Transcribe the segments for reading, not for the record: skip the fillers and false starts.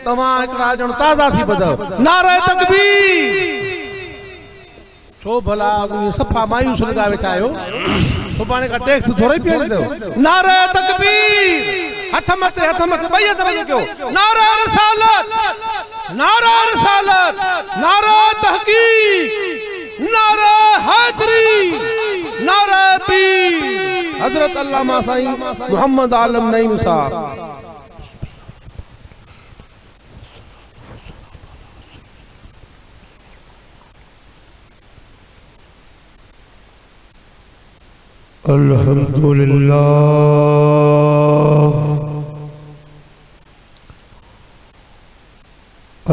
तमा एकड़ा जण ताज़ा थी बदो नारे तकबीर छो भला सफ़ा मायूस लगा वेठा आयो सुभाणे का टैक्स थोड़े पियो दो नारे तकबीर हथ मत भैया तवज्जो कयो नारे रिसालत नारे तहकीक नारे हैदरी नारे पीर हजरत अल्लामा साईं मोहम्मद आलम नईम साहब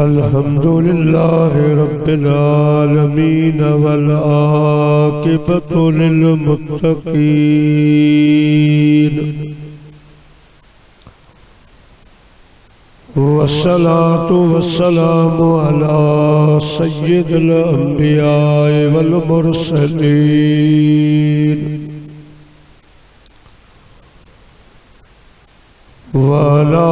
अल्हम्दुलिल्लाह रब्बिल आलमीन वल आकिबतु लिल मुत्तकीन वस्सलातु वस्सलामु अला सय्यिदिल अंबिया वल मुरसलीन वला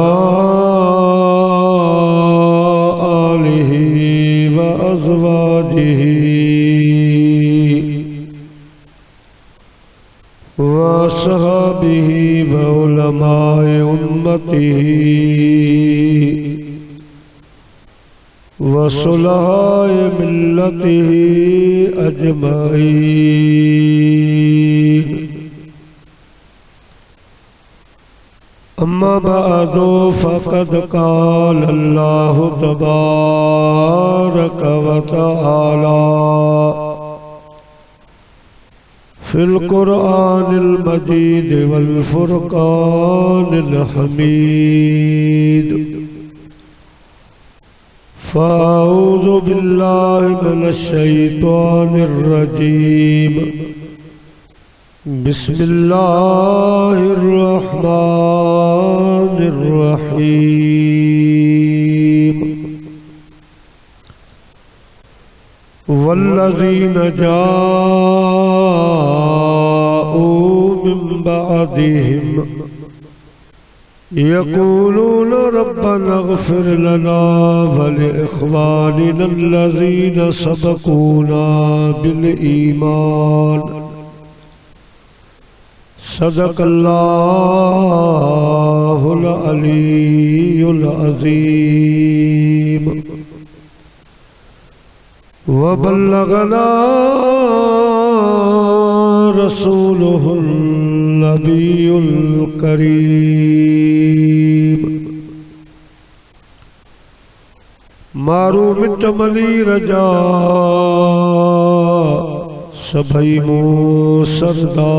अज़वाजिही व असहाबिही व उलमाए उम्मतिही व सुलहाए मिल्लतिही अजमाईन अम्मा बादो फ़क़द क़ाल अल्लाहु तबारक व तआला फिल क़ुरआनिल मजीद वल फ़ुरक़ानिल हमीद फ़अऊज़ु बिल्लाहि मिनश शैतानिर रजीम बिस्मिल्लाहिर्रहमानिर्रहीम वल्लज़ीन जाऊ मिन बअदिहिम यक़ूलून रब्बना इग़फ़िर लना व लिइख़वानिना अल्लज़ीना सबक़ूना बिल ईमान सदक़ल्लाहुल अलीयुल अज़ीम व बल्लगना रसूलुहुल नबियुल करीम मारू मिट मनी रजा सभई मो सरदार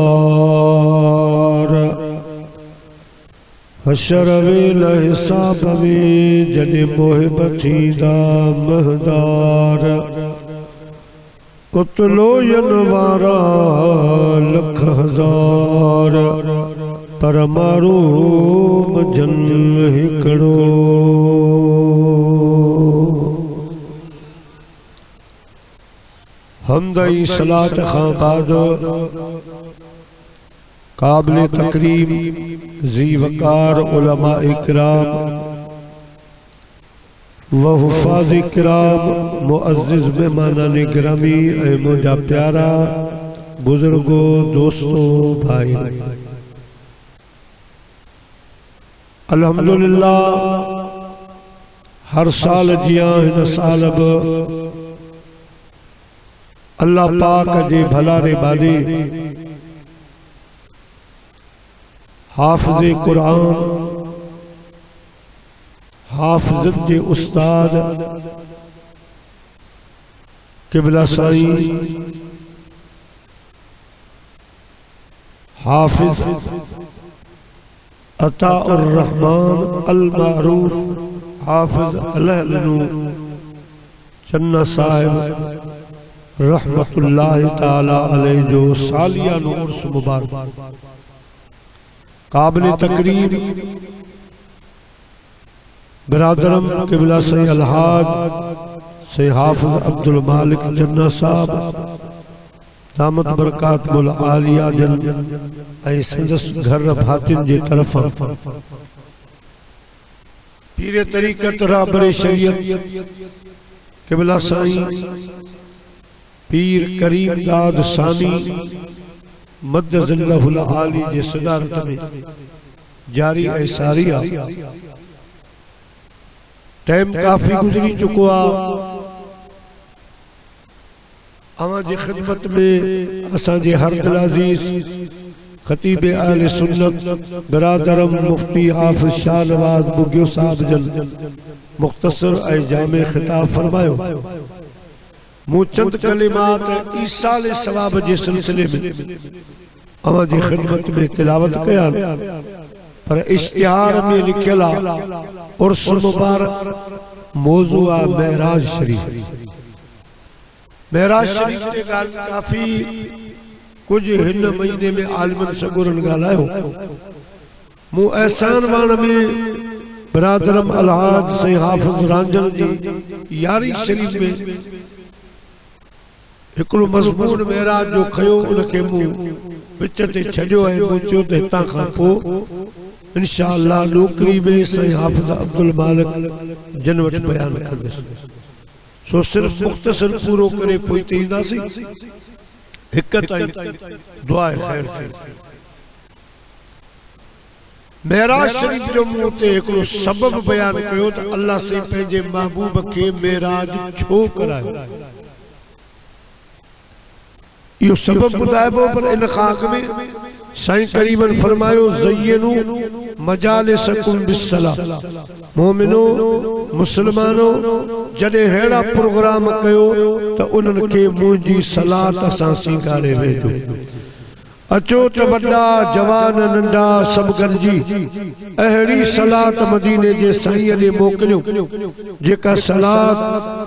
हशर वेल हिसाब में जॾे मोहिब थींदा महदार उतलो यन वारा लख हजार पर मारो जन हिकड़ो हमदई सलात खां बाद काबिल तकरीम ज़ी वकार उलमा इकराम व हुफ़ाज़ इकराम मुअज़्ज़िज़ मेहमानान गिरामी ए मुझा प्यारा बुजुर्गो दोस्तों भाई अल्हम्दुलिल्लाह हर साल जिया इन साल अल्लाह पाक जे भलारे बानी हाफ़िज़ कुरान हाफ़िज़ जे उस्ताद क़िबला साईं हाफ़िज़ अताउर रहमान अल मारूफ हाफ़िज़ अलहलनू चन्ना साहिब रहमतुल्लाहि ताला अलैहि जो सालियानो उर्स मुबारक काबिल तकरीम बिरादरम क़िबला सही अलहाज से हाफ़िज़ अब्दुल मालिक चन्ना साहब दामत बरकात मुल आलिया जन ऐं संदस घर भातिन जे तरफ़ पीर तरीक़त राहबर शरीयत क़िबला साईं पीर करीम दाद सानी मद्दज़िल्लहुल आली जे सदारत में जारी ऐं सारी आहे। टाइम काफ़ी गुज़री चुको आहे। अवां जी ख़िदमत में असांजे हरदिल अज़ीज़ खतीब आले सुन्नत बिरादरम मुफ्ती हाफ़िज़ शाह नवाज़ बुगियो साहब जन मुख़्तसर ऐं जामे ख़िताब फरमायो। मूं चंद कलिमात ईसाल सवाब जे सिलसिले में अवां जी ख़िदमत में तिलावत कया, पर इश्तिहार में लिखियल आहे उर्स मुबारक मौज़ू आहे मेराज शरीफ। मेराज शरीफ ते ॻाल्हि काफ़ी कुछ हिन महीने में आलिमन सगुरन ॻाल्हायो। मूं एहसान वाण में बिरादरम अलहाज साईं हाफ़िज़ रांझण जी यारी शरीफ में हिकिड़ो मज़मून मेराज जो खयो, उनखे मूं विच ते छॾियो ऐं मूं चयो त हितां खां पोइ इंशाअल्लाह नौकरी में साईं हाफ़िज़ अब्दुल मालिक जन वटि बयान कंदुसि। सो सिर्फ मुख़्तसर पूरो करे पोइ ते ईंदासीं। हिक ताईं दुआ ख़ैर थिए। मेराज शरीफ जो मूं ते हिकिड़ो सबब बयान कयो त अल्लाह साईं पंहिंजे महबूब खे मेराज छो करायो। इहो सबब ॿुधाइबो, पर इन खां अॻु में साईं करीमन फरमायो ज़य्यनू मजालिसकुम बिस्सलाह। मोमिनो मुसलमानो जॾहिं अहिड़ा प्रोग्राम कयो त उन्हनि खे मुंहिंजी सलात सां सींगारे वेठो। अचो त वॾा जवान नंढा सभु गॾिजी अहिड़ी सलात मदीने जे साईं ॾे मोकिलियो जेका सलात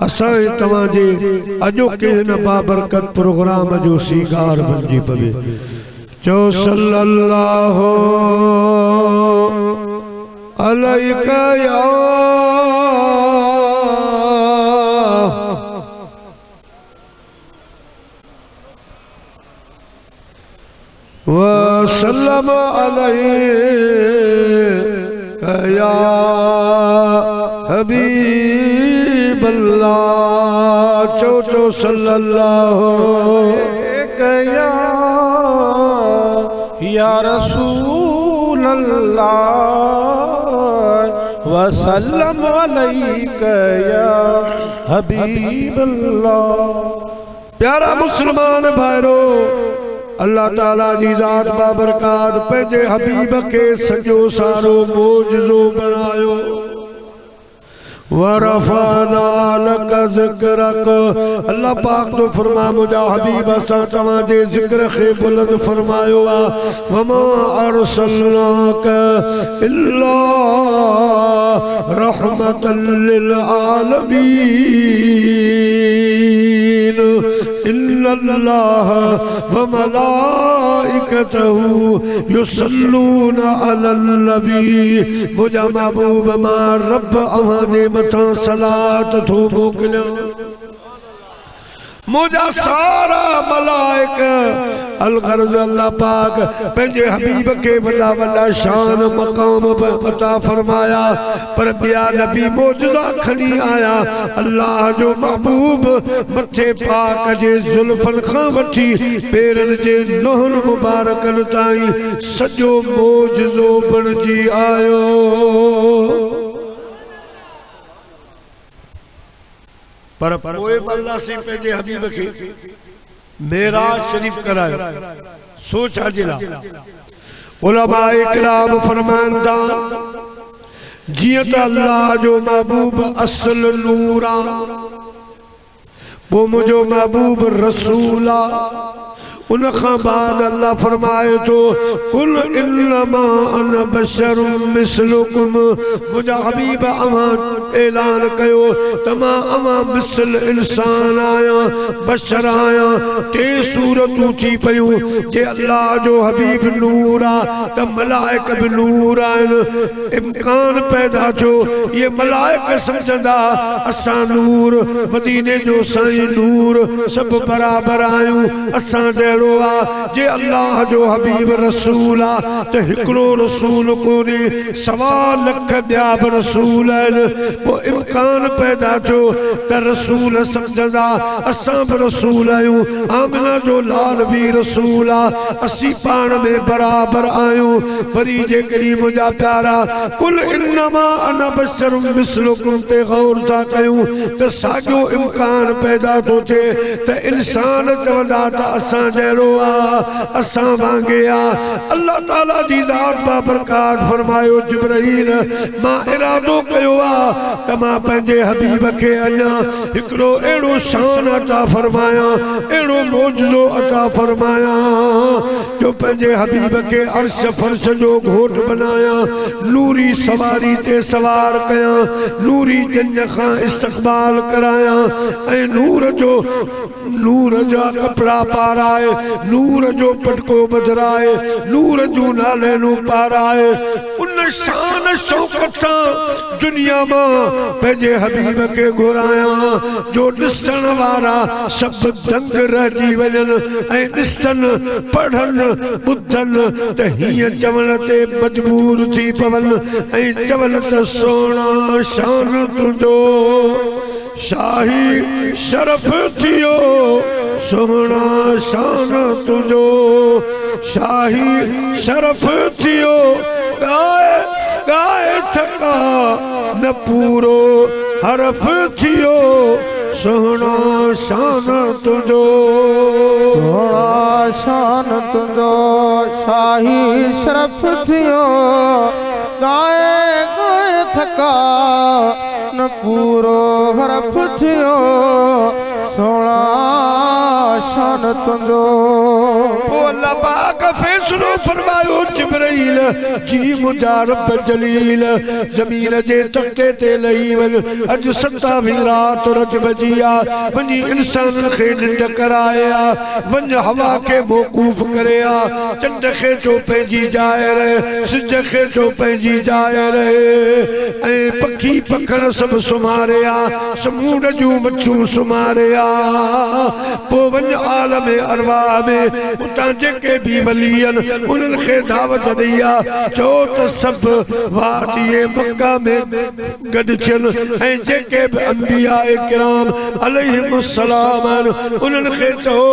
असां तव्हांजे अॼोके हिन बाबरकत प्रोग्राम जो सींगार बणिजी पवे। चओ सल्लल्लाहु अलैका या वसल्लम अलैका या हबीबल्लाह। चो चो सल्लल्लाहु अलैका या रसूल अल्लाह वसल्लम अलैका या हबीब अल्लाह। प्यारा मुसलमान भाइरो, अल्लाह ताला जी ज़ात बाबरकात पंहिंजे हबीब खे सॼो सारो मोजज़ो बनायो। वरफाना लक ज़िक्रक। अल्लाह पाक तो फरमा मुझा हबीब असां तव्हांजे ज़िक्र खे बुलंद फरमायो आ। वमा अरसलनाक इल्ला रहमतल लिल आलमीन। इन्नल्लाह व मलाइकतहु युसल्लूना अलन नबी। मुझा महबूब मां रब अवांजे मथां सलात थो मोकिलियो। मुझा सारा मलाइक अलगर्ज अल्लाह पाक पंहिंजे हबीब के वॾा वॾा शान मकाम अता फरमाया, पर ॿिया नबी मौजज़ा खणी आया। अल्लाह जो महबूब मथे पाक जे ज़ुल्फन खां वठी पेरन जे नोहन मुबारकन ताईं सॼो मौजज़ो बणिजी आयो। पर पोइ अल्लाह से पंहिंजे हबीब खे मेराज शरीफ करायो। सोच अजला उलमा इकराम फरमान था जियं त अल्लाह जो महबूब असल नूर आ, वो मुझो महबूब रसूल आ। उन खां बाद अल्लाह फरमाए तो कुल इन्नमा अना बशरुम मिसलुकुम। मुझा हबीब अवां ऐलान कयो तमा अवां मिसल इंसान आया, बशर आया। टे सूरतूं थी पयूं। जे अल्लाह जो हबीब नूर आ त मलाइक भी नूर आहिनि। इम्कान पैदा थियो ये मलाइक समझंदा असां नूर, मदीने जो साईं नूर, सब बराबर आहियूं। असां जहिड़ो आहे जे अल्लाह जो हबीब रसूल आहे त हिकिड़ो रसूल कोन्हे 1.25 लख ॿिया बि रसूल आहिनि पोइ इम्कान पैदा थियो त रसूल सम्झंदा असां बि रसूल आहियूं आमिना जो लाल बि रसूल आहे असीं पाण में बराबरि आहियूं वरी जेकॾहिं मुंहिंजा प्यारा कुल इन्नमा अना बशरुम मिसलुकुम ते गौर था कयूं त साॻियो इम्कान पैदा थो थिए त इंसान चवंदा त असां जहिड़ो आहे असां वांगे आहे अल्लाह ताला जी ज़ात बाबरकात फरमायो जिब्राईल मां इरादो कयो आहे त मां पंहिंजे हबीब खे अञा हिकिड़ो अहिड़ो शान अता फरमायां अहिड़ो मौजज़ो अता फरमायां जो पंहिंजे हबीब खे अर्श फर्श जो घोट बनायां नूरी सवारी ते सवार कयां नूरी जंज खां इस्तक़बाल करायां ऐं नूर जा कपड़ा पाराए नूर जो पटको बदराए नूर जूं नालैनूं पाराए उन शान शौकत सां दुनिया मां पंहिंजे हबीब खे घुरायां जो ॾिसण वारा सभु दंग रहिजी वञनि ऐं ॾिसनि पढ़नि ॿुधनि त हीअं चवण ते मजबूर थी पवनि ऐं चवनि त सोना शान तुंहिंजो शाही शरफ थियो सोना शान तुंहिंजो शाही शरफ थियो गाए थका न पूरो हरफ थियो सोना शान तुंहिंजो सोना शान तुंहिंजो शाही शरफ थियो गाए गाए थका न पूरो हरफ थियो सोना शान तुंहिंजो अल्लाह पाक फैसलो फरमायो जिब्राईल जी मुंहिंजा रब जलील ज़मीन जे तख़्ते ते लही वञ अॼु 27 रात रजब जी आहे वञी इंसाननि खे निंड कराया वञ हवा खे मौक़ूफ़ करे आ चंड खे चो पंहिंजी जाइ रहे सिज खे चो पंहिंजी जाइ रहे ऐं पखी पखण सभु सुम्हारे आ समूंड जूं मच्छूं सुम्हारे आ पोइ वञ आलम अरवाह में उतां जेके भी वलियन उन्हनि खे दावत ॾेई आहे चओ त सभु वादी मक्का में गॾु थियनि ऐं जेके बि अंबिया किराम अलैहिमुस्सलाम उन्हनि खे चओ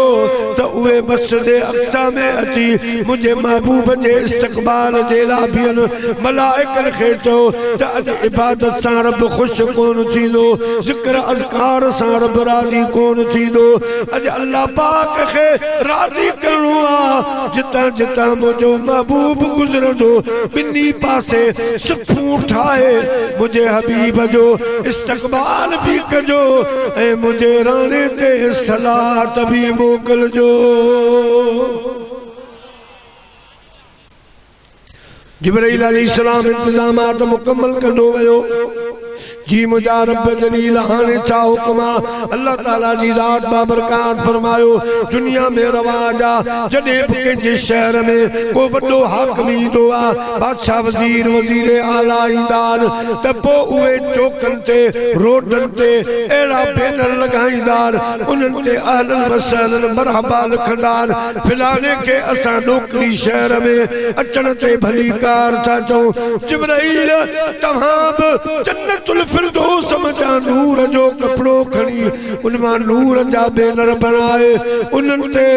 त उहे मस्जिद अक़सा में अची मुंहिंजे महबूब जे इस्तक़बाल जे लाइ बीहनि मलाइकनि खे चओ त अॼु इबादत सां रब ख़ुशि कोन थींदो ज़िक्र अज़कार सां रब राज़ी कोन थींदो अॼु अल्लाह पाक खे राज़ी करणो आहे जितां जितां मुंहिंजो महबूब गुज़रंदो ॿिन्ही पासे सफ़ूं ठाहे मुंहिंजे हबीब जो इस्तक़बाल भी कजो ऐं मुंहिंजे राणे ते सलात भी मोकिलजो जिब्राईल अलैहिस्सलाम इंतज़ामात मुकम्मल कंदो वियो जी मुंहिंजा रब जलील हाणे छा हुक्म आहे अल्लाह ताला जी ज़ात बाबरकात फरमायो दुनिया में रवाज आहे जॾहिं बि कंहिंजे शहर में को वॾो हाकिम ईंदो आहे बादशाह वज़ीर वज़ीर आला ईंदा आहिनि त पोइ उहे चौकनि ते रोडनि ते अहिड़ा बैनर लॻाईंदा आहिनि उन्हनि ते अहलन वसहलन मरहबा लिखंदा आहिनि फिलाने खे असां नौकरी शहर में अचण ते भली कार था चऊं जिब्राईल तव्हां बि जन्नतुल फिरदौस जा नूर जो कपड़ो खणी उनमां नूर जा बैनर बनाए उन्हनि ते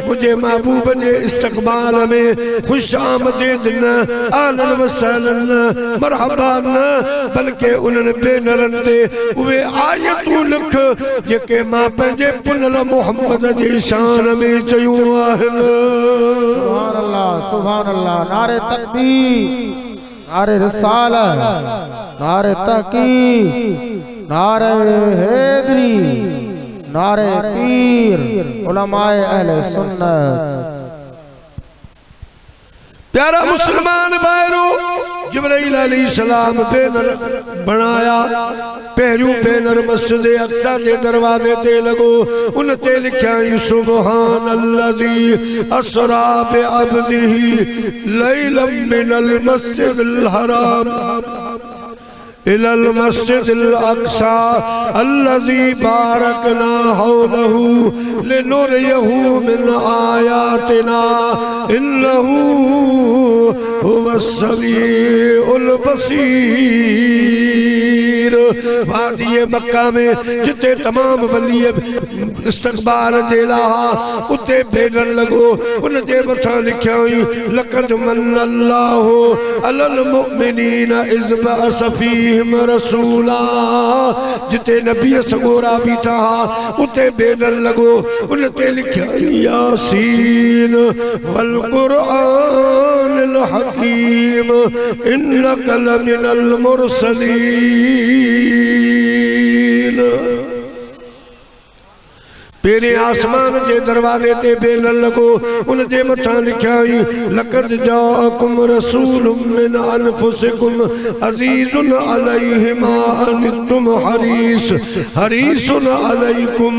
मुंहिंजे महबूब जे इस्तक़बाल में खुश आमदीद न आलन वसलन मरहबा न बल्कि उन्हनि बैनरनि ते उहे आयतूं लिख जेके मां पंहिंजे पुनल मोहम्मद जी शान में चयूं आहिनि सुभान अल्लाह नारे तकबीर नारे रिसालत नारे तहकीक नारे हैदरी नारे पीर उलमाए अहले सुन्नत प्यारा मुसलमान भाइयों जिब्राईल अलैहिस्सलाम बैनर बनाया पहिरियों बैनर मस्जिद अक्सा के दरवाजे ते लगो उन ते लिखया सुभान अल्लज़ी असरा बि अब्दिही लैलम मिनल मस्जिदिल हराम इलल मस्जिदिल अक्सा अल्लज़ी बारकना हौलहू लिनुरियहू मिन आयातिना इन्नहू हुवस्समीउल बसीर। वादिए मक्का में जिते तमाम वली इस्तक़बाल जेला उते भेजण लगो उन जे मथां लिखिया हुई लक़द मन्नल्लाहु अलल मुमिनीना इज़ बअस फ़ीहिम रसूला। जिते नबी सगोरा बीठा उते भेजण लगो उन ते लिखिया यासीन वल क़ुरआनिल हकीम इन्नका लमिनल मुरसलीन। पेरे आसमान के दरवाजे ते बेलन लगो उन जे मथा लिखिया लक़द जाअकुम रसूलुम मिन अनफुसिकुम अज़ीज़ुन अलैहि मा अनित्तुम हरीसुन अलैकुम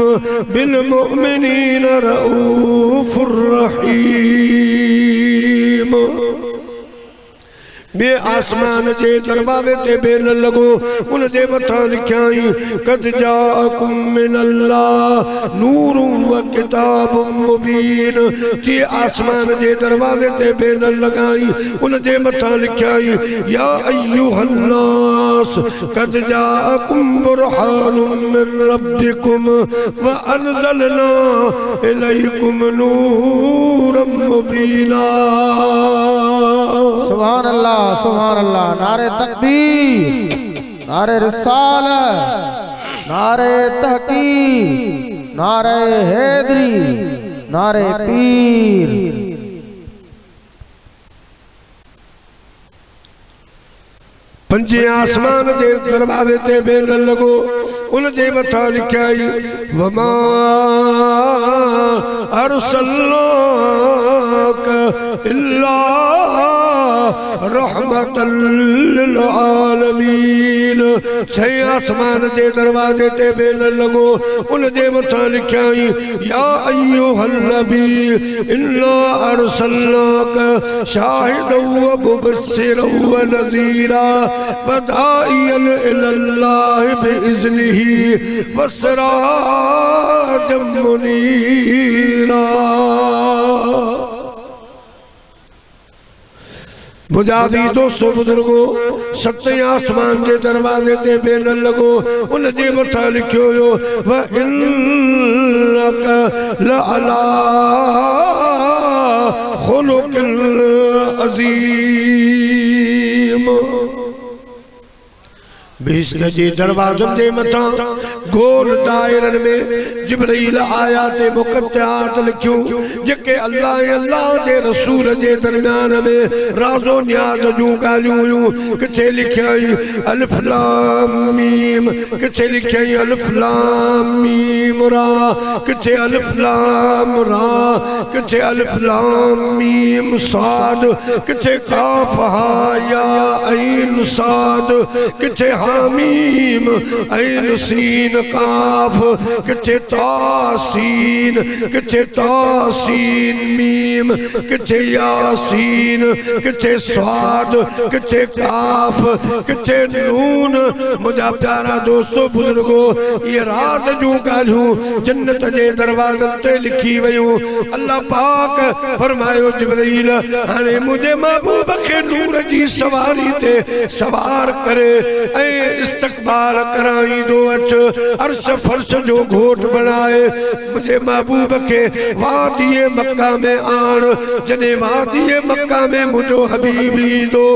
बिल मुमिनीन रऊफुर रहीम। बे आसमान के दरवाजे ते बेलन लगो उन जे मथा लिखिया कद जाअकुम मिनल्लाह नूरुन व किताबुम मुबीन। के आसमान के दरवाजे ते बेलन लगाई उन जे मथा लिखिया या अय्युहन नास कद जाअकुम बुरहानुम मिन रब्बिकुम व अनज़लना इलैकुम नूरम मुबीना। सुभान अल्लाह सुभान अल्लाह। नारे तकबीर, नारे रिसालत, नारे तहकीक, नारे हैदरी, नारे पीर। पंजे आसमान के दरवाजे ते बेलन लगो उन जे मथा लिखिया वमा अरसलनाका इल्ला रहमतल लिल आलमीन। छह आसमान के दरवाजे ते बेलन लगो उन जे मथा लिखिया या अय्युहन नबी इन्ना अरसलनाका शाहिदन व मुबश्शिरन व नज़ीरा वदाइयन इलल्लाहि बिइज़्निही वसिराजम मुनीरा। मुजादी दोस्तों बुजुर्गो सत्ते आसमान के दरवाजे ते बेलन लगो उन जे मथा लिखियो हो व इन्नका लअला खुलुकिन अज़ीम। बिस्तर जे दरवाजन जे मथा गोल दायरन में जिब्रील आयात मुक़त्तआत लिखियो जेके अल्लाह जे रसूल जे दरमियान में राज़ो न्याज़ जूं ॻाल्हियूं हुयूं। किथे लिखिया अलिफ लाम मीम, किथे लिखिया अलिफ लाम मीम रा, किथे अलिफ लाम रा, किथे अलिफ लाम मीम साद, किथे काफ हा या ऐन साद, किथे हामीम ऐन सीन काफ, किथे तासीन, किथे तासीन मीम, किथे यासीन, किथे स्वाद, किथे काफ, किथे नून। मुझा प्यारा दोस्तों बुजुर्गो ये रात जूं ॻाल्हियूं जन्नत जे दरवाज़न ते लिखी वयूं। अल्लाह पाक फरमायो जिब्रील हाणे मुझे महबूब के नूर जी सवारी ते सवार करे ऐ इस्तक़बाल कराई दो अच अर्श फर्श जो घोट बनाए मुझे महबूब के वादिए मक्का में आन। जने वादिए मक्का में मुझो हबीबी दो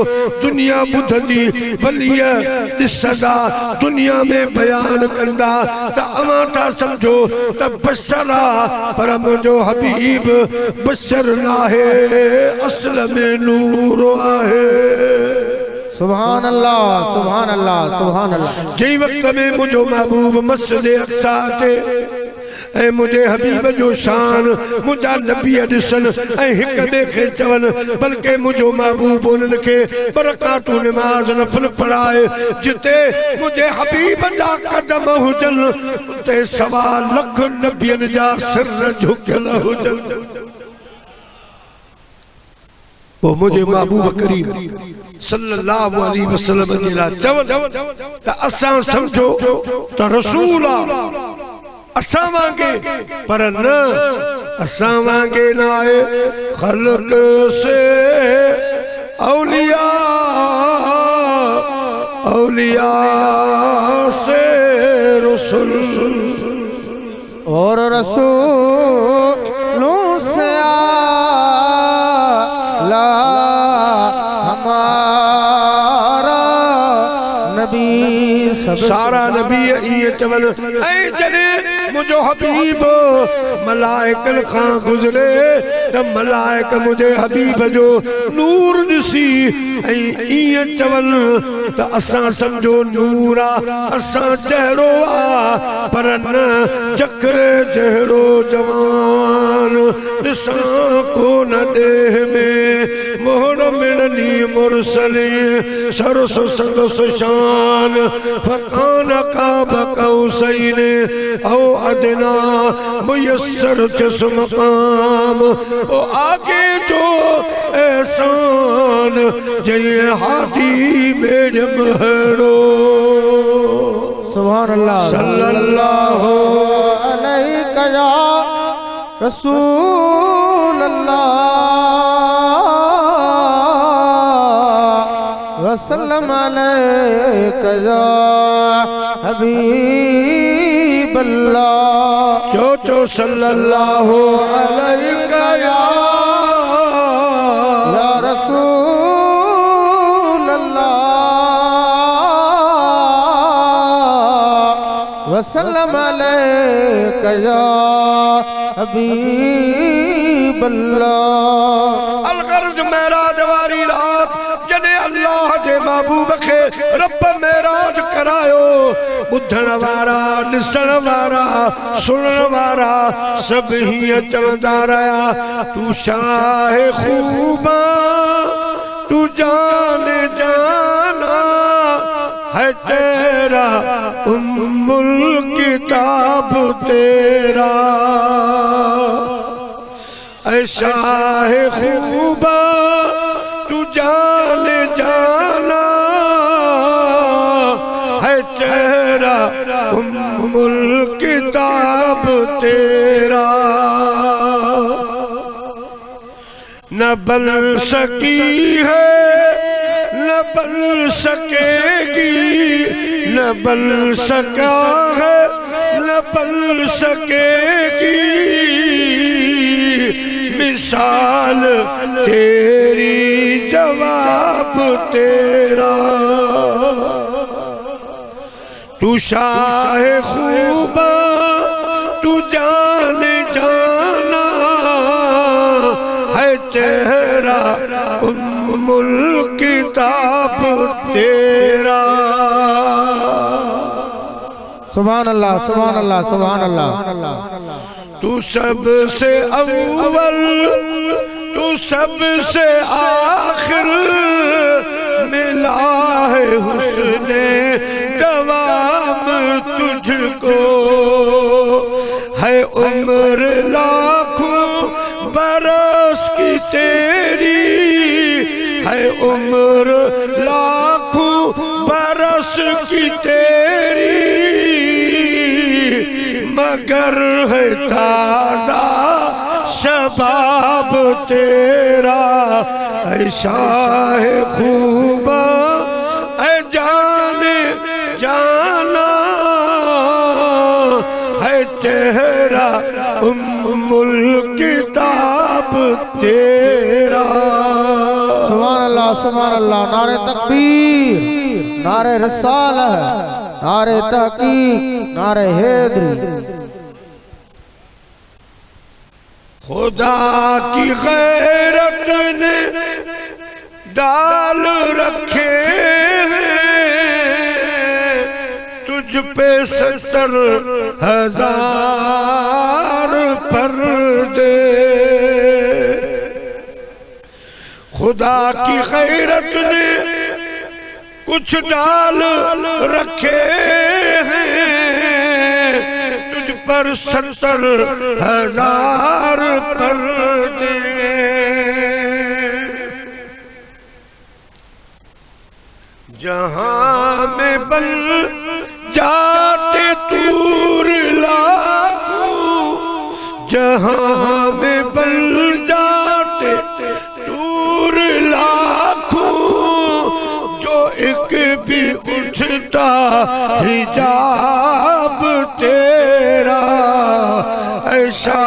दुनिया बुधदी वलिया दिसदा दुनिया में बयान कंदा त अमा था समझो त बशरा पर मुझो हबीब बशर नाहे असल में नूर आहे। सुभान अल्लाह सुभान अल्लाह सुभान अल्लाह। जै वक्त में मुझो महबूब मस्जिद अक्सा ते ऐ मुझे हबीब जो शान मुझा नबी ॾिसन ऐ हिक ॿिए खे चवन बल्कि मुझो महबूब उन्हनि खे बरकातू नमाज नफल पढ़ाए। जिते मुझे हबीब जा कदम हुजन उते सवा लख नबियन जा सिर झुकियल हुजन। वो मुझे महबूब करीम सल्लल्लाहु अलैहि वसल्लम जिला चवन त असां समझो त रसूल असां वांगे पर न असां वांगे न आहे खल्क से औलिया औलिया से रसूल और रसूलों से आला हमारा नबी सारा नबी ये चवन ऐ जने मुझो हबीब मलाइकन खां गुजरे त मलाइक मुझे हबीब जो नूर दिसी ऐ ये चवन त असां समझो नूरा असां चेहरो आ पर न चक्रे जहड़ो जवान दिसां को न देह में मोहर मिलनी मुरसली सरस सदस शान फकान का बकौसैन औ अदना मुयस्सर चस मकाम ओ आगे जो एहसान जय हाथी मेरे महरो सुभान अल्लाह सल्लल्लाहु अलैहि या रसूल अल्लाह वसल्लम अलैका या हबीब अल्लाह चो सल्लल्लाहु अलैका या रसूल अल्लाह वसल्लम अलैका या हबीब अल्लाह अलगर्ज मेराज वारी रात जने अल्लाह के महबूब खे रब मेराज करायो बुधण वारा ॾिसण वारा सुनण वारा सब हीअं चवंदा रहिया तू शाह खूबा तू जान जाना है तेरा उम्मुल किताब तेरा ऐ शाह खूबा तू जान जाना है तेरा उम्मुल किताब तेरा न बन सकी है न बन सकेगी न बन सका है न बन सकेगी मिसाल तेरी जवाब तेरा तू शाह खूबा तू जान जाना है चेहरा उम्मुल किताब तेरा सुभान अल्लाह सुभान अल्लाह सुभान अल्लाह तू सबसे अव्वल तू सबसे आखिर मिला है हुस्ने दवाम तुझको है उम्र लाखों बरस की तेरी है उम्र लाखों बरस की तेरी मगर है ताजा शबाब तेरा ऐ शाह खूबा ऐ जाने जाना है चेहरा उम्मुल किताब तेरा सुभान अल्लाह नारे तकबीर नारे रिसालह नारे तहकीक नारे हैदरी खुदा की गैरत ने डाल रखे हैं तुझ पे 70,000 पर्दे खुदा की गैरत ने कुछ डाल रखे हैं तुझ पर 70,000 पर्दे जहां में बन जाते तूर लाखों, जहां में बन जाते तूर लाखों, जो एक भी उठता हिजाब तेरा ऐसा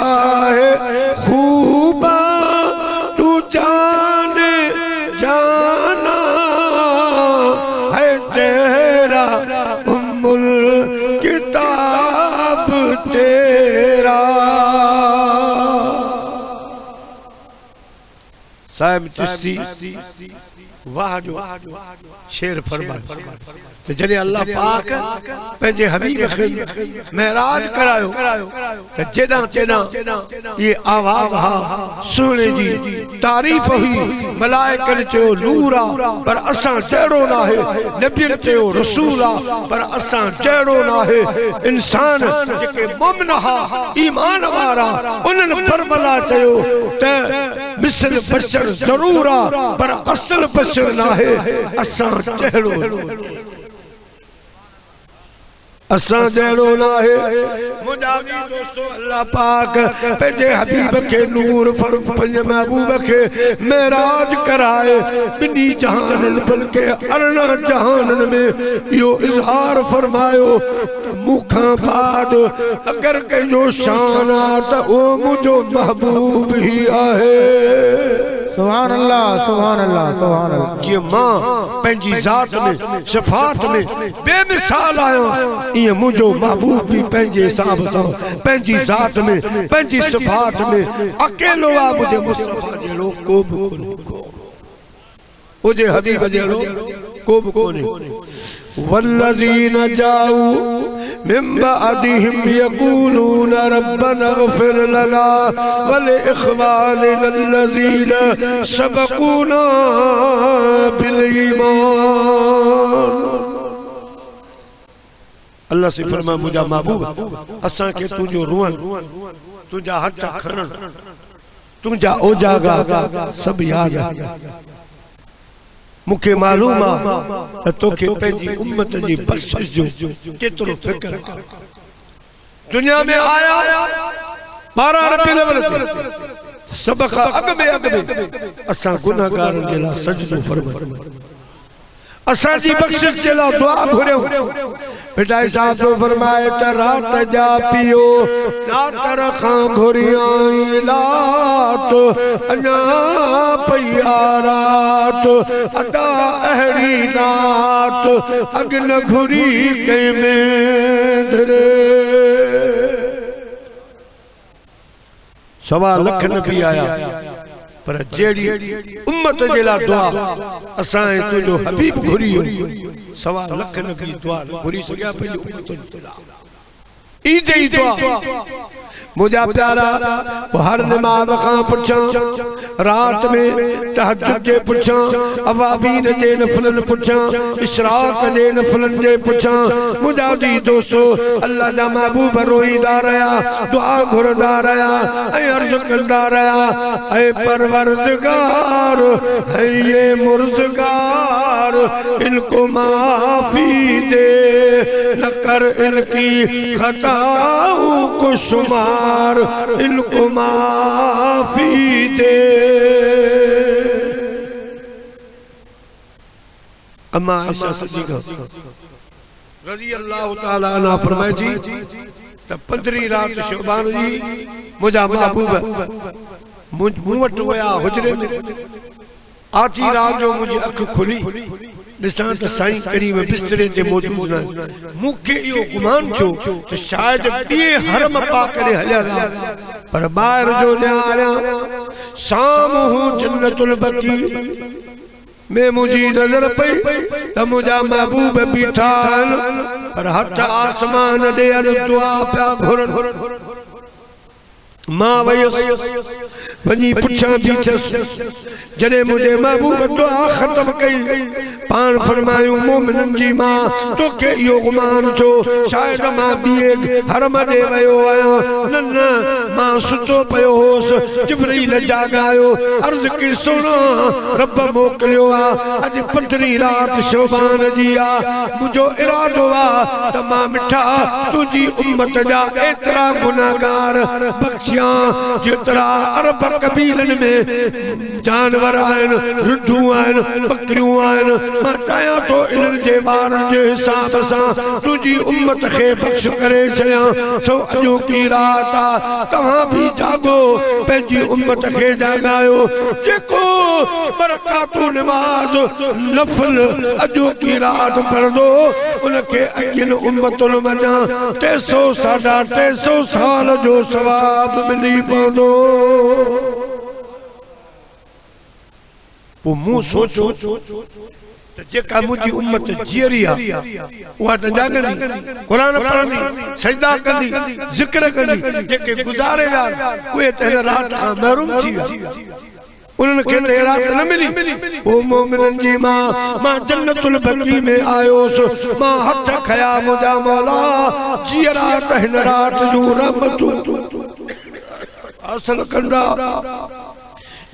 है खूबा तू जाने जाना है तेरा उम्मुल किताब तेरा। साहिब चिश्ती वाह जो शेर फरमाए तो जॾहिं अल्लाह पाक पंहिंजे हबीब खे महराज करायो त जेॾां तेॾां ये आवाज़ हा सुहिणे जी तारीफ़ हुई। मलाइकनि चयो नूर आ पर असां जहिड़ो न आहे, नबियनि चयो रसूल आ पर असां जहिड़ो न आहे। इंसान जेके मोमिन हा ईमान वारा उन्हनि परमला चयो त मिसल बशर ज़रूर आ पर असल बशर न आहे। असां जहिड़ो असां जहिड़ो न आहे। मुंहिंजा दोस्तो अल्लाह पाक पंहिंजे हबीब खे नूर पंहिंजे महबूब खे महराज कराए ॿिन्ही जहाननि बल्कि 18 जहाननि में इहो इज़हार फरमायो मूंखां बाद अगर कंहिंजो शान आहे त उहो मुंहिंजो महबूब ई आहे। सुभान अल्लाह सुभान अल्लाह सुभान अल्लाह। ये मां पंहिंजी ज़ात में सिफ़ात में बेमिसाल आयो इएं मुंहिंजो महबूब भी पंहिंजे हिसाब सां पंहिंजी ज़ात में पंहिंजी सिफ़ात में अकेलो आहे। मुंहिंजे मुस्तफ़ा जहिड़ो को बि कोन्हे, मुंहिंजे हबीब जहिड़ो को बि कोन्हे। वल्लज़ीन जाऊ मिन बअदिहिम यक़ूलून रब्बना इग़फिर लना वलिइख़वानिना अल्लज़ीना सबक़ूना बिल ईमान। अल्लाह से फरमा मुझा महबूब असां के तुझो रुअन तुझा हथ खणन तुझा ओजागा सब याद मुखे मालूम आ तोखे पंहिंजी उम्मत जी बख़्शिश जो केतिरो फिक्र। दुनिया में आया 12 रबीउल अव्वल सब खां अॻ में असां गुनाहगारनि जे लाइ सजदो फरमायो, असां जी बख़्शिश जे लाइ दुआ घुरियो। पिटाई साहब तो फरमाए त रात जा पियो नातर खां घुरियाई लात अञा पईया रात अदा अहिड़ी नात अॻ न घुरी कंहिं में धरे। 1.25 लख नबी आया पर जेड़ी उम्मत जे लाइ दुआ असां तुंहिंजो हबीब घुरी 1.25 लख नबी दुआ घुरी सघिया पंहिंजी उम्मत जे लाइ। ईद ई दुआ मुझा प्यारा हर नमाज खां पुछां रात में तहज्जुद जे पुछां अवाबीन जे नफलन पुछां इशराक जे नफलन जे पुछां। मुझा जी दोस्तो अल्लाह जा महबूब रोईदा रहा दुआ घुरदा रहा ऐं अर्ज़ कंदा रहा ऐ परवरदिगार है ये मुर्ज़गार इनको माफ़ी दे न कर इनकी खताओं को शुमार इनको माफ़ी दे। अम्मा आयशा सिद्दीक़ा रज़ी अल्लाह ताला अन्हा फरमाए थी त 15 रात शबान जी मुंहिंजा महबूब मूं वटि विया हुजरे में। आधी रात जो मुंहिंजी अख खुली ॾिसां त साईं करीम बिस्तरे ते मौजूद न। मूंखे इहो गुमान थियो त शायदि ॿिए हरम पाक ॾे हलिया था पर ॿाहिरि जो न्यारियां साम्हूं जन्नतुल बकी में मुंहिंजी नज़र पई त मुंहिंजा महबूब बीठा आहिनि पर हथ आसमान ॾे दुआ पिया घुरनि। मां वयुसि वनी पुछा बीठस जने मुझे महबूब दुआ खत्म कई पान फरमायो मोमिनन जी मां तोखे यो गुमान छो शायद मां बिए हरम दे वयो आया न मां सुतो पयो होस जिब्रील जागायो अर्ज की सुनो रब मोकलियो आ अज 15 रात शोबान जी आ मुझो इरादो आ त मां मिठा तुजी उम्मत जा एतरा गुनाहगार बख्शिया जितरा अरब कबीलन में जानवर आन रुडू आन बकरियों आन मां चाया तो इन जे बारन जे हिसाब सा तुजी उम्मत खे बख्श करे छया सो अजो की रात आ तहां भी जागो पेजी उम्मत खे जागायो जेको बरकातु नमाज नफल अजो की रात पढ़दो उनके अगिन उम्मतुल मजा 300 साल जो सवाब मिली पवंदो पो मु सोचो त जेका मुजी उम्मत जीरी आ उहा त जागंदी कुरान पढ़ंदी सजदा कंदी जिक्र कंदी जेके गुजारे विया उहे त हिन रात खां महरूम थी विया उन्हनि खे त रात न मिली ओ मोमिनन जी मां जन्नतुल बकी में आयोस मां हथ खया मुंहिंजा मौला जीरा त हिन रात जूं रहमतूं हासिल कंदा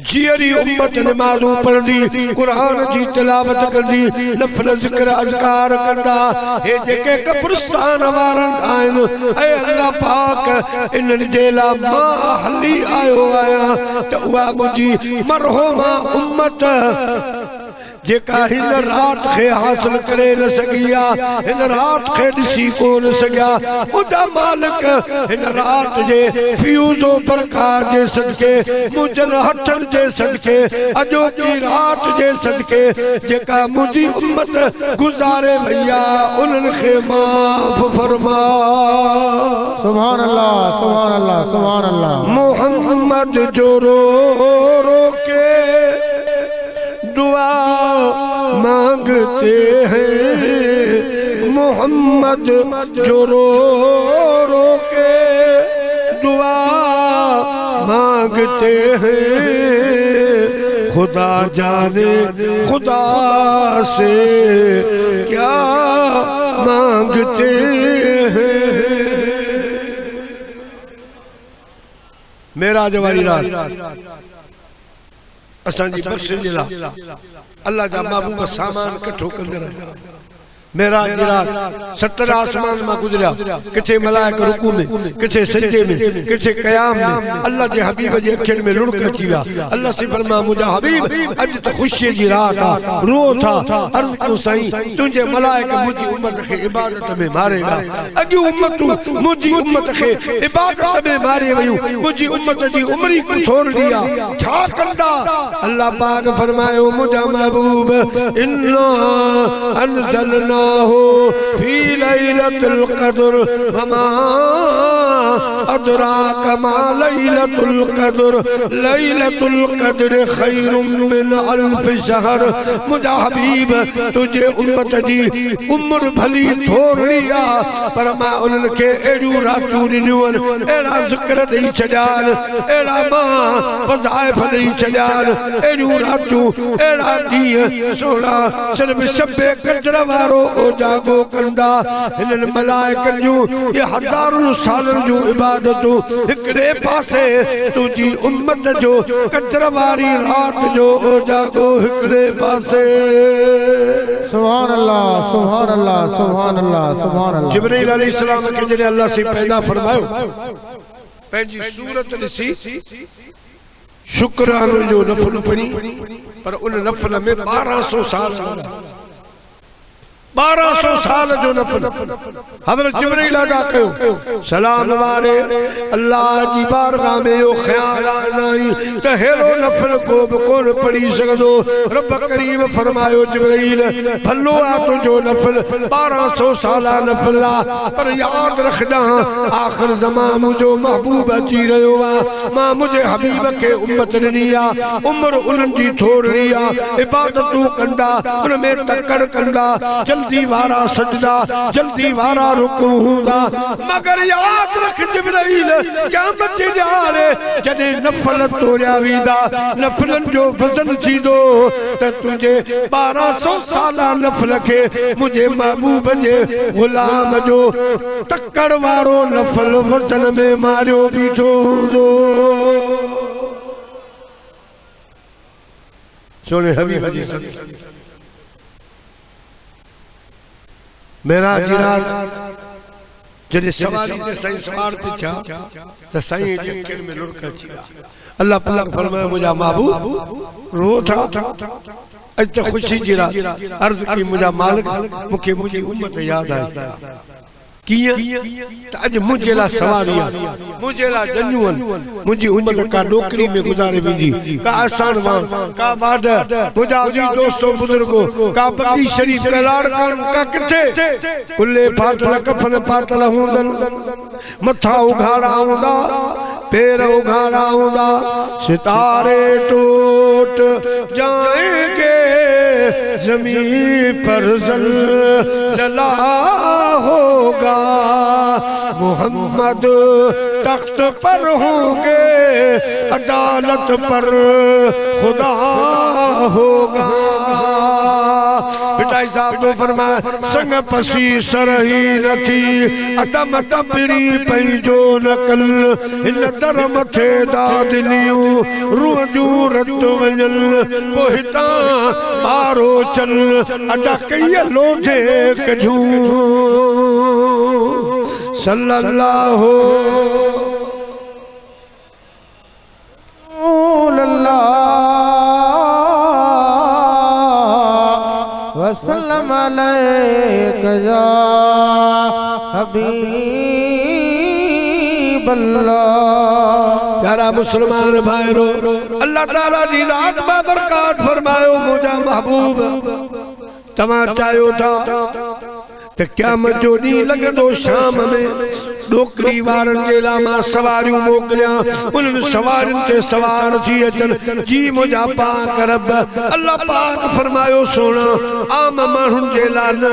जियरी उम्मत नमाज़ूं पढ़ंदी कुरान जी तिलावत कंदी नफल ज़िक्र अज़कार कंदा हे जेके कब्रिस्तान वारन आहिनि ऐ अल्लाह पाक इन्हनि जे लाइ मां हली आयो आहियां त उहा मुंहिंजी मरहूमा उम्मत जेका हिन रात खे हासिल करे न सघी आ हिन रात खे ॾिसी कोन सघिया मुंहिंजा मालिक हिन रात जे फ्यूज़ो बरक़ात जे सदके मुंहिंजनि हथनि जे सदके अॼो की रात जे सदके जेका मुंहिंजी उम्मत गुज़ारे वई आ उन्हनि खे माफ़ फरमा सुभान अल्लाह सुभान अल्लाह सुभान अल्लाह मोहम्मद जो रो रो के दुआ मांगते हैं मोहम्मद जो रो रो के दुआ मांगते हैं खुदा जाने खुदा से क्या मांगते हैं मेरा जवारी रात असांजी बख्शिश जे लाइ अल्लाह जा महबूब सामान कठो कंदे रहिया मेरा रात 70 आसमान में गुजरिया किथे मलाइक रुकू में किथे सजदे में किथे कयाम में अल्लाह जे हबीब जे अखियुनि में लुढ़क अची विया अल्लाह से फरमा मुंहिंजा हबीब अज त खुशी जी रात आ रो था अर्ज़ कयो साईं तुंहिंजे मलाइक मुंहिंजी उम्मत खे इबादत में मारे विया अॻियूं उम्मतूं मुंहिंजी उम्मत खे इबादत में मारे वयूं मुंहिंजी उम्मत जी उमरी थोरड़ी आ छा कंदा अल्लाह पाक फरमायो मुंहिंजा महबूब इन्ना अनज़लना हो फी लैलतुल क़द्र वमा अदराक मा लैलतुल क़द्र खैरुम मिन अल्फ शहर मुंहिंजा हबीब तुझे उम्मत जी उम्र भली थोरड़ी आ पर मां उन्हनि खे अहिड़ियूं रातूं ॾिनियूं आहिनि अहिड़ा ज़िक्र ॾेई छॾिया आहिनि अहिड़ा मां वज़ाइफ़ ॾेई छॾिया आहिनि अहिड़ियूं रातूं अहिड़ा ॾींहं सोना सिर्फ़ शबे क़द्र वारो जागो कंदा हिननि मलाइकनि जूं ये हज़ारों सालनि जूं इबादतूं हिकिड़े पासे तुंहिंजी उम्मत जो क़द्र वारी रात जो जागो हिकिड़े पासे सुभान अल्लाह सुभान अल्लाह सुभान अल्लाह सुभान अल्लाह जिब्रील अलैहिस्सलाम के जने अल्लाह से पैदा फरमायो पंहिंजी सूरत ॾिसी शुक्रानो जो नफ़ल पढ़ी पर उन नफ़ल में 1200 साल 1200 साल जो नफल हज़रत जिब्रील अदा कयो सलाम वारे अल्लाह जी बारगाह में यो ख्याल आई त हेड़ो नफल को बि कोन पढ़ी सघंदो रब करीम फरमायो जिब्रील भलो आ तुंहिंजो नफल 1200 साला नफल आ पर याद रखदा आखिर ज़मान मुंहिंजो महबूब अची रहियो आ मां मुंहिंजे हबीब खे उम्मत ॾिनी आ उम्र उन्हनि जी थोरड़ी आ इबादतूं कंदा उन में तकड़ कंदा जल्दी वारा सजदा जल्दी वारा रुकू हूंदा मगर याद रख जिब्राइल क़यामत जे ॾियारे जॾहिं नफ़ल तोड़िया वेंदा नफ़लन जो वज़न थींदो त तुंहिंजे 1200 साल नफ़ल खे मुंहिंजे महबूब जे ग़ुलाम जो तकड़ वारो नफ़ल वज़न में मारियो बीठो हूंदो सोने हबीब जी मेरा जिरात जॾहिं सवारी ते साईं सवार ते छा त साईं जे अखियुनि में लुड़क अची अल्लाह पाक फरमायो मुंहिंजा महबूब रो था अॼु त ख़ुशी जी रात अर्ज़ की मुंहिंजा मालिक मूंखे मुंहिंजी उम्मत यादि आई किया अज मुझे ला सवारी मुझे ला जन्नून मुझी उम्मत का नौकरी में गुजारे वेंदी का आसान वां का बाड मुझा जी दोस्तों बुजुर्गो का बकी शरीफ का लाड़कन का किथे कुल्ले फाटल कफन पातल हुंदन मथा उघाड़ा हुंदा पैर उघाड़ा हुंदा सितारे टूट जाएंगे ज़मीन पर ज़लज़ला होगा मोहम्मद तख्त पर होंगे अदालत पर खुदा होगा पिटाई साहब ने फरमाया संग पसी सरही न थी अदम तपरी पैजो नकल इन दर मथे दादलियूं रूह जूं रत वञल पोहिता मारो चल अदा कई लोधे कजूं सल्लल्लाहु वसल्लम अलैका या हबीब अल्लाह। प्यारा मुसलमान भाईरो अल्लाह ताला जी रात में बरकत फरमायो मुझा महबूब तमा चायो था ते क़यामत जो डी लगदो शाम में नौकरी वारन जे ला मां सवारियूं मोकलिया उन सवारियुनि ते सवार थी अचन जी मुझा पाक रब अल्लाह पाक फरमायो सोना आम माण्हुनि जे ला न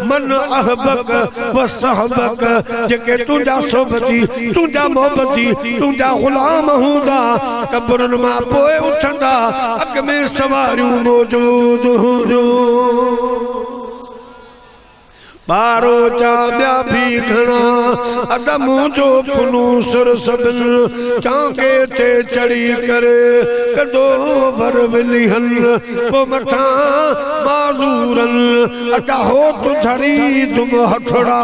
मन अहबक व सहबक जेके तुंहिंजा सोबती तुंहिंजा मोहबती तुंहिंजा ग़ुलाम हूंदा कब्रनि मां पोइ उथंदा अॻ में सवारियूं मौजूद हूंदियूं बारो चा ॿिया भी घणा अदम जो फुनूसर सबिन चांगे ते चढ़ी करे कदो भर विलिहन को मथा माज़ूरन अदा हो तु धरी तुम हथड़ा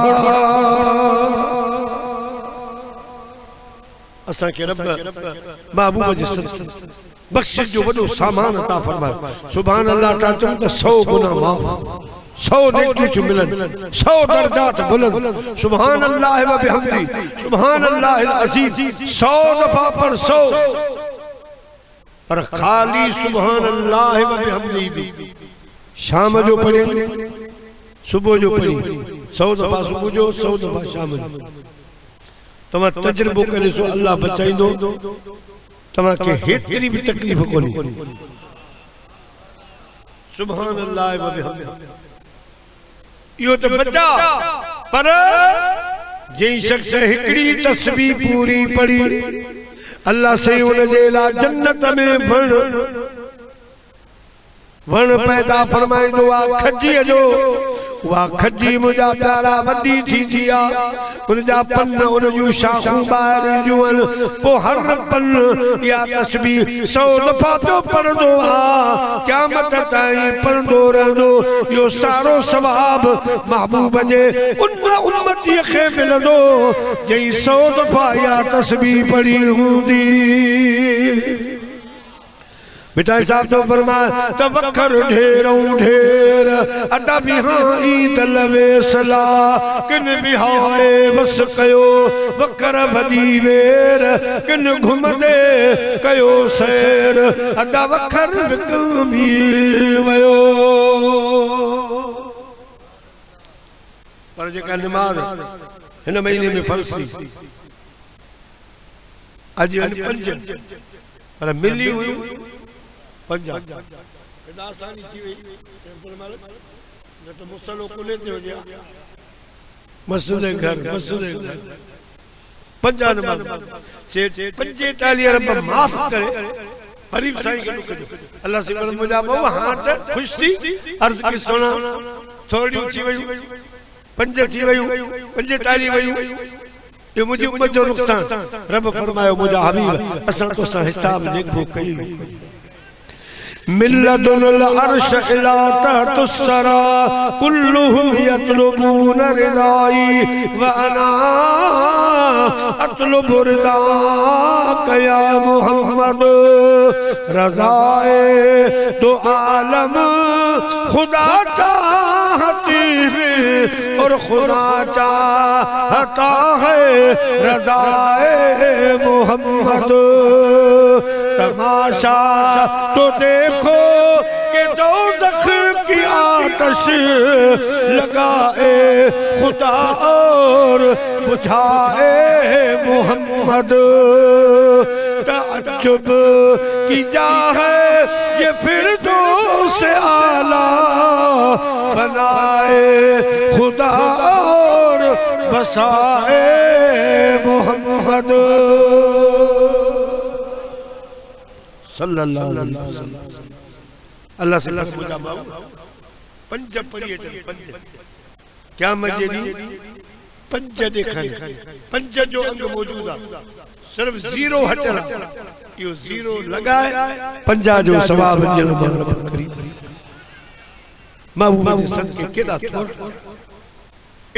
असा के रब महबूब जी बख्शिश जो वडो सामान अता फरमाए सुभान अल्लाह ता तुम त 100 गुना माफ 100 नेकी च मिलन 100 दर्जात बुलंद सुभान अल्लाह व बिहमदी सुभान अल्लाह अल अजीम 100 दफा पर 100 पर खाली सुभान अल्लाह व बिहमदी भी शाम जो पढ़े सुबह जो पढ़ी 100 दफा सुबह जो 100 दफा शाम जो तमा तजुर्बो करे सो अल्लाह बचाइंदो तमा के हेतरी भी तकलीफ कोनी सुभान अल्लाह व बिहमदी यो तो बचा पर जई शख्स हिकड़ी तस्बीह पूरी पढ़ी अल्लाह से उन जे ला जन्नत में वण पैदा फरमाइंदो आ खजी जो वा खजी मुझा प्यारा वडी थी दिया उनजा पन उन जो शाखूं बाहर जुअन पो हर पन या तस्बीह 100 दफा पे पढ़दो आ क़यामत ताईं पढ़दो रहंदो यो सारो सवाब महबूब जे उन उम्मती खे मिलंदो जई 100 दफा या तस्बीह पढ़ी हूंदी बेटा साहब तो फरमाया तवक्कर ढेरों ढेर अदा बिहाई तलवे सला किन बिहाए बस कयो वकर वदी वेर किन घुमदे कयो सैर अदा वखर विकमी वयो पर जेका नमाज हिन महीने में फर्ज थी आज 5 पर मिली हुई पंजा दास्तानी थी वई तो मुसलो को लेते हो जा मस्जिद घर पंजा नंबर से 45 रब माफ करे गरीब साईं के दुख जो अल्लाह से कर मुजा बहु हाथ खुश थी अर्ज की सुना थोड़ी ऊंची वई पंज थी वई 45 वई ये मुझे उम्मत जो नुकसान रब फरमायो मुजा हबीब असा तो सा हिसाब देखो कई मिल्लदुल अर्श इला तहतुस्सरा कुल्लुहुम यतलुबून रिदाई व अना अतलुबु रिदाक या मुहम्मद रज़ाए तो आलम खुदा चाहती है और खुदा चाहता है रज़ाए मुहम्मद तमाशा तो देखो कि दोज़ख की आतश लगाए खुदा और बुझाए मुहम्मद तअज्जुब की जा है ये फिरदौस आला बनाए खुदा और बसाए मुहम्मद सल्लल्लाहु अलैहि वसल्लम अल्लाह से मुझा बाबू पंज पढ़िए चल पंज क्या मजे दी पंज देखने पंज जो अंग मौजूद है सिर्फ जीरो हटला यो जीरो लगाए पंजा जो सवाब जन करी महबूब जी सन के केड़ा थोड़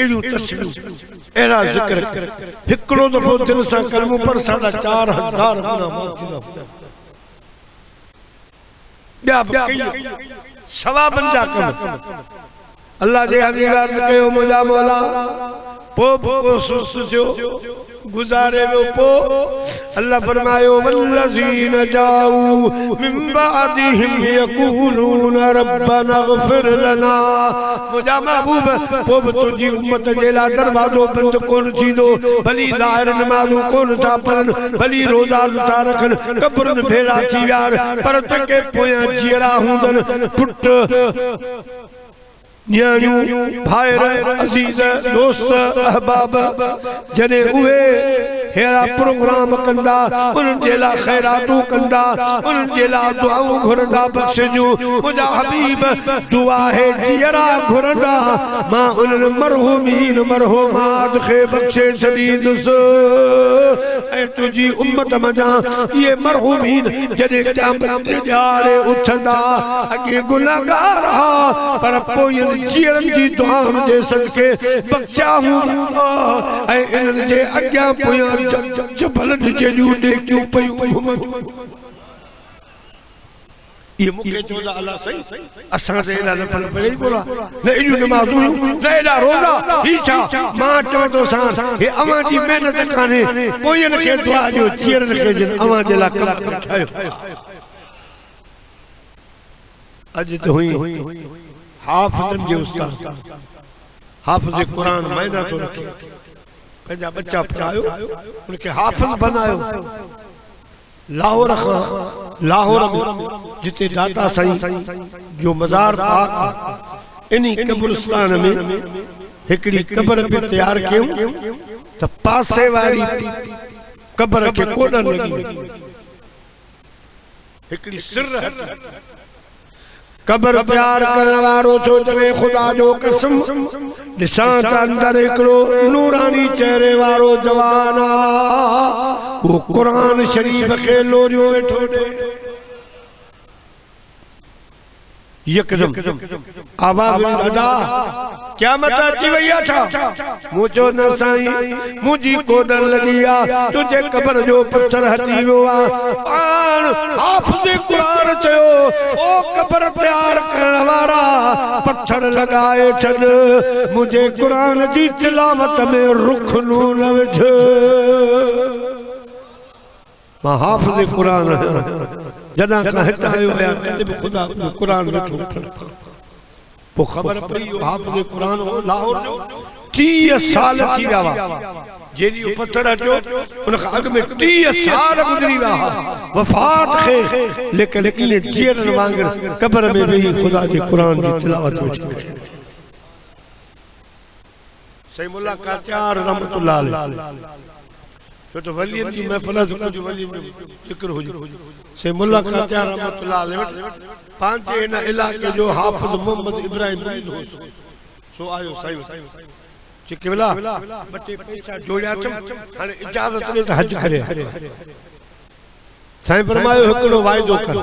एडू तस्बीह एरा जिक्र हिकड़ो दफो दिल सा कलमो पर 4,500 गुना माफ सवा बन जा कर अल्लाह जे हबीब अर्ज कयो मुझा मौला पो सुस्त जो गुजारे वो पो अल्लाह फरमायो वल्लज़ीन जाऊ मिन बादिहिम यक़ूलून रब्बना इग़फिर लना मुझा महबूब पो तुजी उम्मत जेला दरवाजो बंद कोन थींदो भली ज़ाहिर नमाज़ो कोन था पढ़न भली रोज़ा था रखन कब्रन भेड़ा थी विया पर तके पोयां जीरा हुंदन पुट न्याणियूं भाइर अज़ीज़ दोस्त अहबाब जने उहे हेरा प्रोग्राम कंदा उन जेला खैरातू कंदा उन जेला दुआऊं घुरंदा बख्शजू मुझा हबीब दुआ है जियरा घुरंदा मां उन मरहुमीन मरहुमात खे बख्शे सदीदस ऐ तुजी उम्मत मजा ये मरहुमीन जने क़यामत दे ॾियारे उथंदा अगे गुनाहगार हा पर पोयन जियरन जी दुआन जे सदके बख्शा हूं ऐ इनन जे अग्यां पोयां जबल जे जूडे क्यों पई ये मुके चोदा अल्लाह सही असा से एला नफल पढ़ी बोला न एडू नमाज़ू न एला रोजा हीचा मां चव तो सा हे अवा जी मेहनत काने पोयन के दुआ जो चीरन के जन अवा जे ला कम ठायो अज तो हुई हाफिज़न जे उस्ताद हाफिज़ कुरान मैना तो रखे पंजा बच्चा पढ़ायो उनके हाफिज़ बनायो लाहौर में जिते दाता साईं जो मजार पाक इन्हीं कब्रिस्तान में हिकड़ी कब्र पे तैयार कयूं त पासे वाली कब्र के कोडन लगी हिकड़ी सिर कब्र प्यार करने वारो छो जवे खुदा जो कसम निशान अंदर एकड़ो नूरानी चेहरे वारो जवाना वो कुरान शरीफ के लोरियो वेठो यकदम आवाज अदा क्या मत अची वई था मुझो न साईं मुजी कोडन लगिया तुझे कब्र जो पत्थर हटी वो पान हाफिज़ कुरान चयो ओ कब्र तैयार करण वारा पत्थर लगाए छन मुझे कुरान जी तिलावत में रुख नु न विझ मां हाफिज़ कुरान जना का हटायो या कदे खुदा कुरान रखो वो खबर पई हाफिज़ कुरान हो लाहौर जो 30 साल थी विया जेडी पत्थर हटो उन अग में 30 साल गुजरी विया वफात खे लेकिन इने जीरन वांगर कब्र में भी खुदा के कुरान की तिलावत सही मुलाकात चार रहमतुल्लाह अलैह तो वली की महफिल कुछ वली जिक्र हो से मुलाकात चार रहमतुल्लाह अलैह पांचे इन इलाके जो हाफिज मोहम्मद इब्राहिम मुरीद हो सो आयो साईं चिकवला बटे पैसा जोड़या हाने इजाजत ने हज करे साईं फरमायो हिकड़ो वायदो कर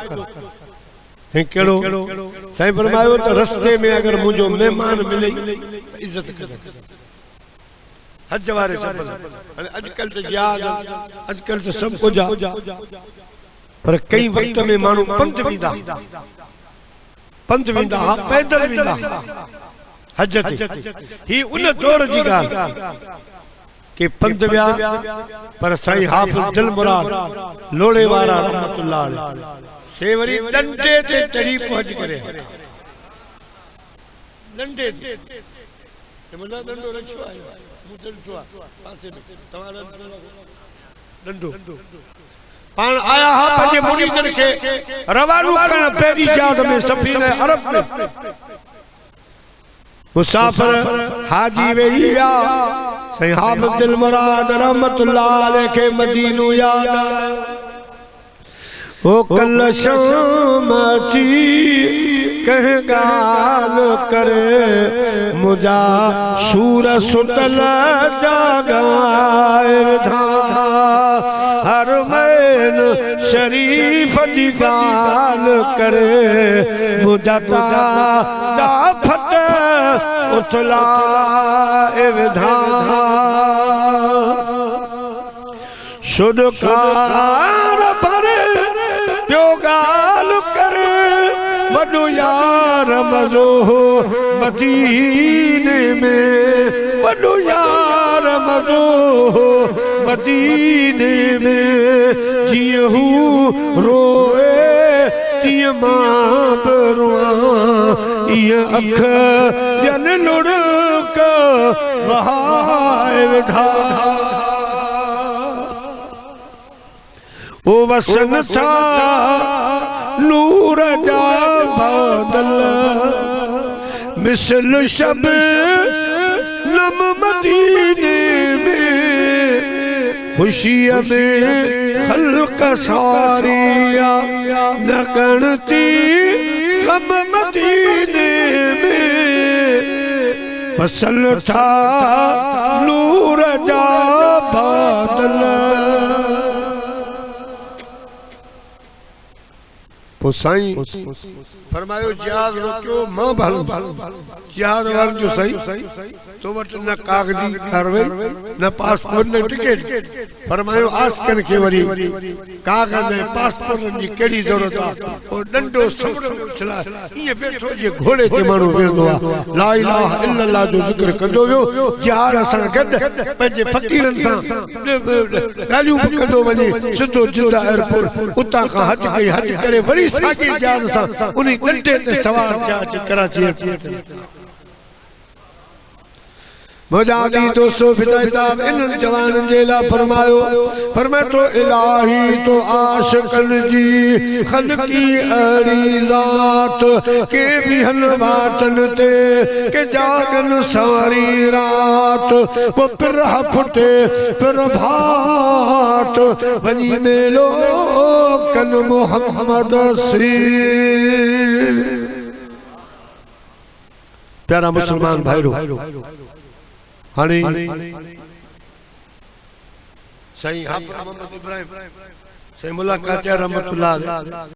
केड़ो साईं फरमायो तो रस्ते में अगर मुझो मेहमान मिले इज्जत कर हज वारे सब अजकल तो जिहाद अजकल तो सब कुछ पर कई वक्त में मानू पंज विंदा हां पैदल विंदा हज ते ही उन दौर जी गाल के पंज विया पर साईं हाफिज दिल मुराद लोड़े वारा रहमतुल्लाह अलैह सेवरी डंडे ते चढ़ी पहुंच करे डंडे ते मतलब डंडो रखो आयो मुदल छुआ पासे में तुम्हारा डंडो पान आया हा पंजे मुरीदन के रवानो करण पेरी जाद में सफीने अरब में मुसाफिर हाजी वेही विया साईं हाफिज दिल मुराद रहमतुल्लाह अलैह के मदीनो याद ओ कल शाम थी कह गाल करे मुझा सूर सुतल जागाए धा हर मैन शरीफ दी गाल करे मुझा जा फट उतला विधा शुदकार पर गाल करे वडो यार मजो मदीने में वडो यार मजो मदीने में जियहू रोए तिय मां रोआ ये अख जन लुड़क वहाए विधा ओ वसन था नूर जा बादल मिसल शब नम मदीने में खुशी में खल्क सारिया न गणती गम मदीने में फसल था नूर जा बादल साईं फरमायो जिहाद रोकियो मां भल जिहाद वाल जो सही तो वट न कागजी कारवाई न पासपोर्ट न टिकट फरमायो आस्कन के वरी कागज ऐं पासपोर्ट जी केड़ी जरूरत आ ओ डंडो समुंड चला ये बैठो जे घोड़े ते माण्हू वेंदो आ ला इलाहा इल्लल्लाह जो जिक्र कंदो वियो जिहाद असां गड पंहिंजे फकीरन सां गालियूं कंदो वञे सिधो जिद्दा एयरपोर्ट उतां खां हज करे वरी साॻी जान सां उन डंडे ते सवार थिया कराची एयरपोर्ट मुजादी दोस्तों फिदायताब इन जवान जेला फरमाए तो इलाही तो आशिकन जी खलकी अरीजात के भी हन बाटन ते के जागन सारी रात वो फिर फुटे फिर भात बनी मेलो कन मोहम्मद सी प्यारा मुसलमान भाईरो हानी साईं हाफिज मोहम्मद इब्राहिम साईं मुलाकात रहमतुल्लाह